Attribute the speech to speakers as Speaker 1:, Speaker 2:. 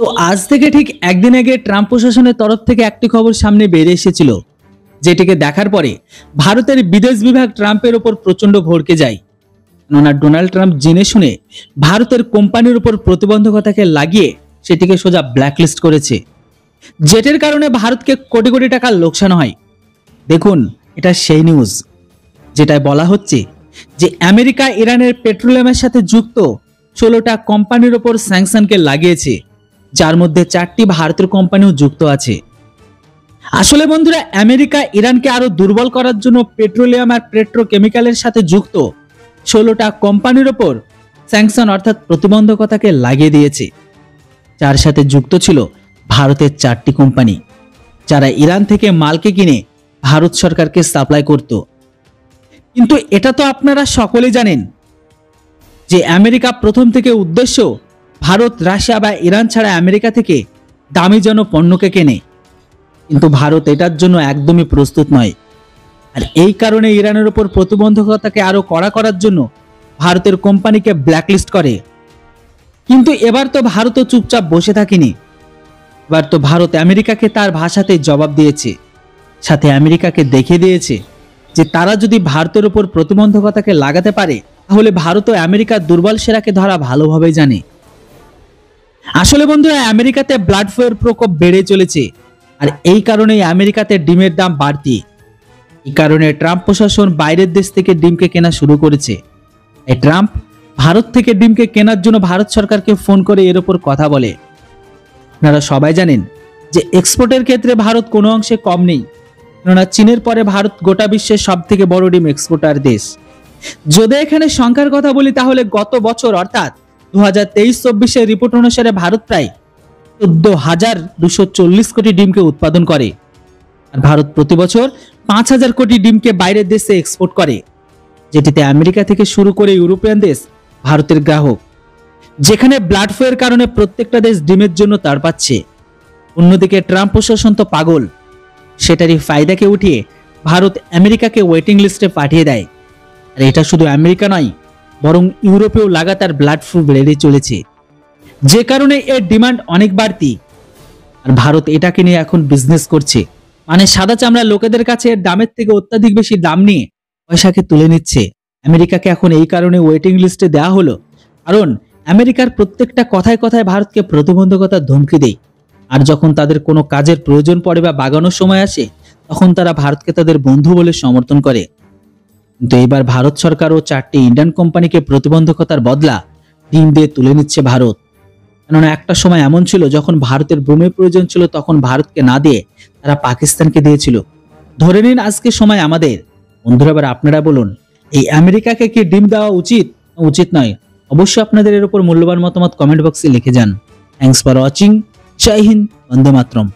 Speaker 1: তো আজ থেকে ঠিক একদিন আগে ট্রাম্প প্রশাসনের তরফ থেকে একটি খবর সামনে বেরিয়ে এসেছিল, যেটিকে দেখার পরে ভারতের বিদেশ বিভাগ ট্রাম্পের উপর প্রচন্ড ভড়কে যায়। কেননা ডোনাল্ড ট্রাম্প জেনে শুনে ভারতের কোম্পানির উপর প্রতিবন্ধকতাকে লাগিয়ে সেটিকে সোজা ব্ল্যাকলিস্ট করেছে, যেটির কারণে ভারতকে কোটি কোটি টাকার লোকসান হয়। দেখুন, এটা সেই নিউজ যেটায় বলা হচ্ছে যে আমেরিকা ইরানের পেট্রোলিয়ামের সাথে যুক্ত 16টা কোম্পানির উপর স্যাংশনকে লাগিয়েছে, যার মধ্যে 4টি ভারতের কোম্পানিও যুক্ত আছে। আসলে বন্ধুরা, আমেরিকা ইরানকে আরো দুর্বল করার জন্য পেট্রোলিয়াম আর পেট্রোকেমিক্যালের সাথে যুক্ত 16টা কোম্পানির উপর স্যাংশন অর্থাৎ প্রতিবন্ধকতাকে লাগিয়ে দিয়েছে, যার সাথে যুক্ত ছিল ভারতের 4টি কোম্পানি, যারা ইরান থেকে মালকে কিনে ভারত সরকারকে সাপ্লাই করত। কিন্তু এটা তো আপনারা সকলেই জানেন যে আমেরিকা প্রথম থেকে উদ্দেশ্য ভারত, রাশিয়া বা ইরান ছাড়া আমেরিকা থেকে দামি যেন পণ্যকে কেনে, কিন্তু ভারত এটার জন্য একদমই প্রস্তুত নয়। আর এই কারণে ইরানের উপর প্রতিবন্ধকতাকে আরো কড়া করার জন্য ভারতের কোম্পানিকে ব্ল্যাকলিস্ট করে। কিন্তু এবার তো ভারতও চুপচাপ বসে থাকেনি। এবার তো ভারত আমেরিকাকে তার ভাষাতেই জবাব দিয়েছে, সাথে আমেরিকাকে দেখিয়ে দিয়েছে যে তারা যদি ভারতের উপর প্রতিবন্ধকতাকে লাগাতে পারে, তাহলে ভারত ও আমেরিকার দুর্বল সেরাকে ধরা ভালোভাবে জানে। আসলে বন্ধুরা, আমেরিকাতে ব্লাড ফ্লুর প্রকোপ বেড়ে চলেছে, আর এই কারণেই আমেরিকাতে ডিমের দাম বাড়তি। এই কারণে ট্রাম্প প্রশাসন বাইরের দেশ থেকে ডিমকে কেনা শুরু করেছে। এই ট্রাম্প ভারত থেকে ডিমকে কেনার জন্য ভারত সরকারকে ফোন করে এর উপর কথা বলে। আপনারা সবাই জানেন যে এক্সপোর্টের ক্ষেত্রে ভারত কোনো অংশে কম নেই, কেননা চীনের পরে ভারত গোটা বিশ্বের সব থেকে বড় ডিম এক্সপোর্টার দেশ। যদি এখানে সংখ্যার কথা বলি, তাহলে গত বছর অর্থাৎ 2023-24 রিপোর্ট অনুসারে ভারত প্রায় 14,240 কোটি ডিমকে উৎপাদন করে। আর ভারত প্রতি বছর 5,000 কোটি ডিমকে বাইরের দেশে এক্সপোর্ট করে, যেটিতে আমেরিকা থেকে শুরু করে ইউরোপিয়ান দেশ ভারতের গ্রাহক। যেখানে ব্লাড ফ্লুর কারণে প্রত্যেকটা দেশ ডিমের জন্য তাড় পাচ্ছে। অন্যদিকে ট্রাম্প প্রশাসন তো পাগল, সেটারই ফায়দাকে উঠিয়ে ভারত আমেরিকাকে ওয়েটিং লিস্টে পাঠিয়ে দেয়। আর এটা শুধু আমেরিকা নয়, বরং ইউরোপেও লাগাতার ব্লাড ফ্লু বেড়ে চলেছে, যে কারণে এর ডিমান্ড অনেক বাড়তি। আর ভারত এটাকে নিয়ে এখন বিজনেস করছে, মানে সাদা চামড়া লোকেদের কাছে এর দামের থেকে অত্যাধিক বেশি দাম নিয়ে পয়সাকে তুলে নিচ্ছে। আমেরিকাকে এখন এই কারণে ওয়েটিং লিস্টে দেওয়া হলো, কারণ আমেরিকার প্রত্যেকটা কথায় কথায় ভারতকে প্রতিবন্ধকতার ধমকি দেয়। আর যখন তাদের কোনো কাজের প্রয়োজন পড়ে বা বাগানোর সময় আসে, তখন তারা ভারতকে তাদের বন্ধু বলে সমর্থন করে। কিন্তু এবার ভারত সরকার ও 4টি ইন্ডিয়ান কোম্পানিকে প্রতিবন্ধকতার বদলা ডিম দিয়ে তুলে নিচ্ছে ভারত। কেননা একটা সময় এমন ছিল যখন ভারতের ভূমির প্রয়োজন ছিল, তখন ভারতকে না দিয়ে তারা পাকিস্তানকে দিয়েছিল। ধরে নিন আজকে সময় আমাদের। বন্ধুরা, এবার আপনারা বলুন, এই আমেরিকাকে কি ডিম দেওয়া উচিত উচিত নয়? অবশ্যই আপনাদের এর উপর মূল্যবান মতামত কমেন্ট বক্সে লিখে যান। Thanks for watching. জয় হিন্দ, বন্দে মাতরম।